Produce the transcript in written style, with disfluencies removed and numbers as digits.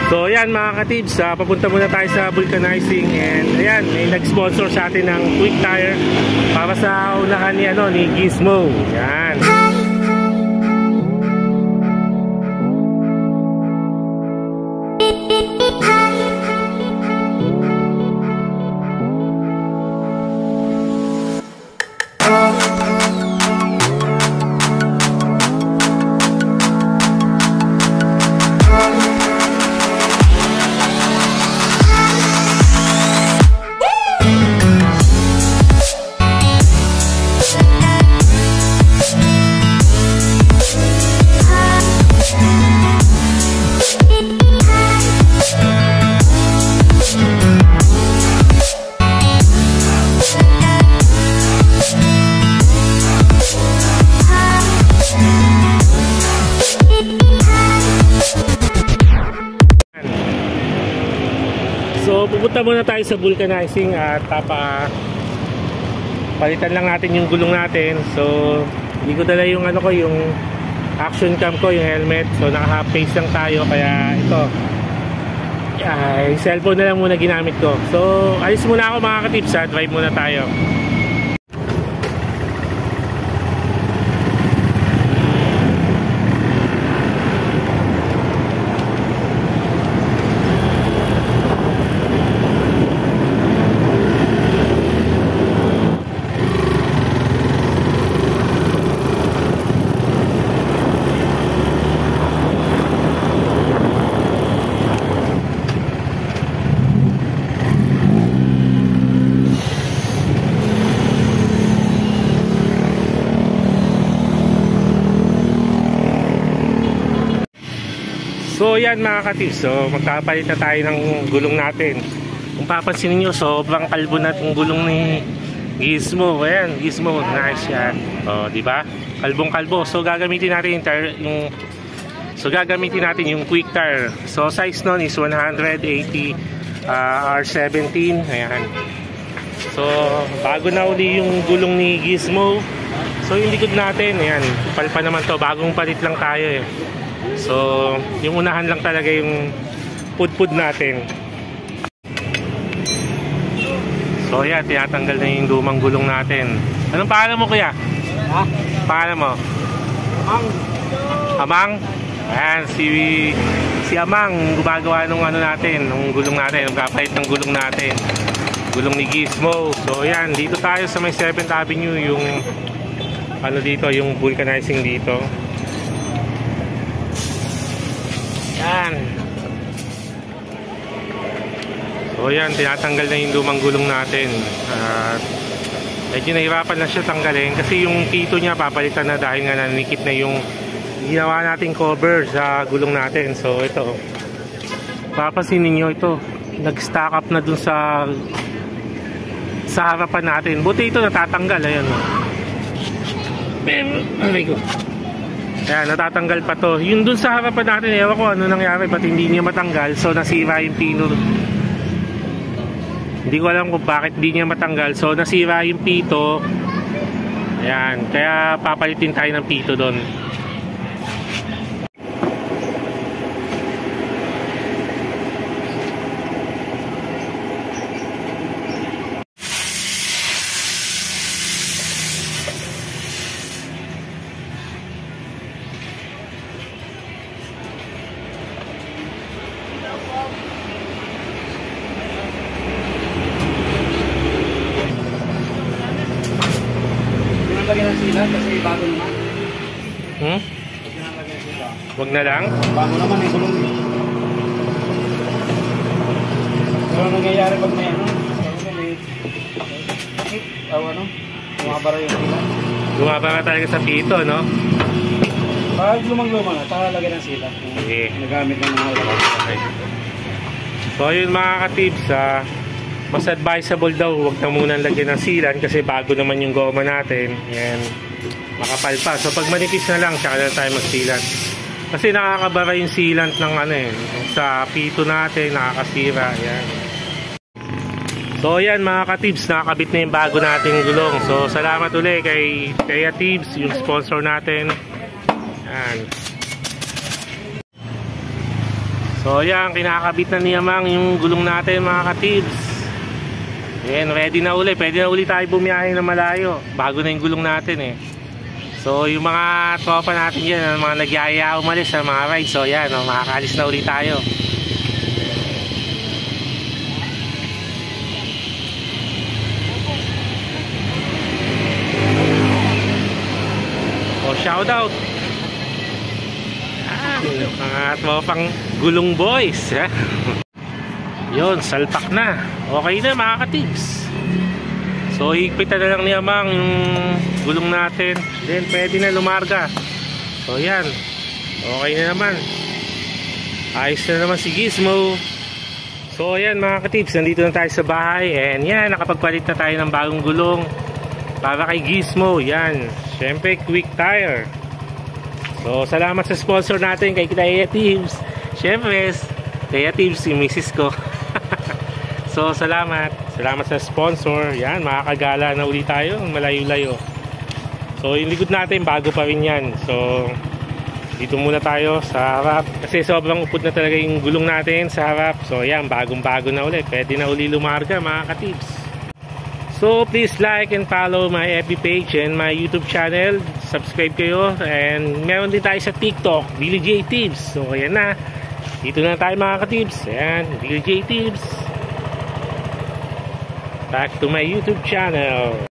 So ayan mga ka-tips, papunta muna tayo sa vulcanizing, and ayan, may nag-sponsor sa atin ng Quick Tire para sa unahan ni Gizmo. Ayan. So pupunta muna tayo sa vulcanizing at palitan lang natin yung gulong natin. So hindi ko dala yung yung action cam ko, yung helmet. So naka half face lang tayo, kaya ito cellphone na lang muna ginamit ko. So alis muna ako mga ka-tips, drive muna tayo. So yan mga ka-tips, so magkapalit na tayo ng gulong natin. Kung papansin niyo, sobrang kalbo na itong gulong ni Gizmo. Ayan, Gizmo, nice yan. O, di ba? Kalbong-kalbo. So gagamitin natin yung Quick Tire. So size nun is 180 R17. Ayan. So bago na uli yung gulong ni Gizmo. So yung likod natin, ayan, palpa naman to, bagong palit lang tayo eh. So yung unahan lang talaga yung pudpud natin. So ayan, tinatanggal na yung lumang gulong natin. Anong pangalan mo kuya? Ha? Pangalan mo? Amang. Amang? Ayan, si Amang gumagawa nung natin, nung gulong natin, nung kapalit ng gulong natin, gulong ni Gizmo. So ayan, dito tayo sa may 7th Avenue, yung dito, yung vulcanizing dito. Yan. So yan, tinatanggal na yung lumang gulong natin. Medyo nahirapan na siya tanggalin kasi yung pito niya papalitan na dahil nga nanikip na yung ginawa nating cover sa gulong natin. So ito, papansin niyo ito, nag-stack up na dun sa harapan natin. Buti ito natatanggal. Ayan. Aray ko. Ayan, natatanggal pa to. Yung dun sa harapan natin, ewan ko ano nangyari, ba't hindi niya matanggal. So nasira yung pino. Hindi ko alam kung bakit hindi niya matanggal. So nasira yung pito. Ayan, kaya papalitin tayo ng pito doon. Lagyan ng sila kasi bago naman. Wag na lang. Bago naman yung gulong. Pero nangyayari pag may bumabara yung sila. Bumabara talaga sa pito, no? Pag lumang-luma na, saka lagyan ng sila. Okay. Nagamit ng mga ulang. Okay. So yun mga ka-tips, mas advisable daw huwag na munang lagyan ng sealant kasi bago naman yung goma natin. Yan, makapal pa. So pag manipis na lang, tsaka na tayo mag-sealant. Kasi nakakabara yung sealant ng sa pito natin, nakakasira. Yan. So yan mga ka-tips, nakakabit na yung bago nating gulong. So salamat ulit kay Kaya Tips, yung sponsor natin. Yan. So yan, kinakabit na ni Amang yung gulong natin mga ka-tibs. Yan, ready na uli. Pwede na uli tayo bumiyahe na malayo. Bago na yung gulong natin eh. So yung mga tropa natin yan, mga nagyaya umalis sa mga rides. So yan, makakalis na uli tayo. O shout out. Mga tropang gulong boys. Yun, salpak na. Okay na mga ka-tips. So higpitan na lang ni Amang yung gulong natin. Then pwede na lumarga. So yan, okay na naman. Ayos na naman si Gizmo. So yan mga ka-tips, nandito na tayo sa bahay. And yan, nakapagpalit na tayo ng bagong gulong para kay Gizmo. Yan, syempre Quick Tire. So salamat sa sponsor natin kay Taya Tips. Syempre Taya Tips, si misis ko. So salamat sa sponsor. Yan, makakagala na uli tayo, malayo-layo. So yung likod natin bago pa rin yan. So dito muna tayo sa harap kasi sobrang upod na talaga yung gulong natin sa harap. So yan, bagong-bago na uli. Pwede na uli lumarga mga ka-tips. So please like and follow my FB page and my YouTube channel. Subscribe kayo. And meron din tayo sa TikTok, Billy J Tips. So ayan na, dito na tayo mga ka-tips. Ayan, Billy J Tips. Back to my YouTube channel.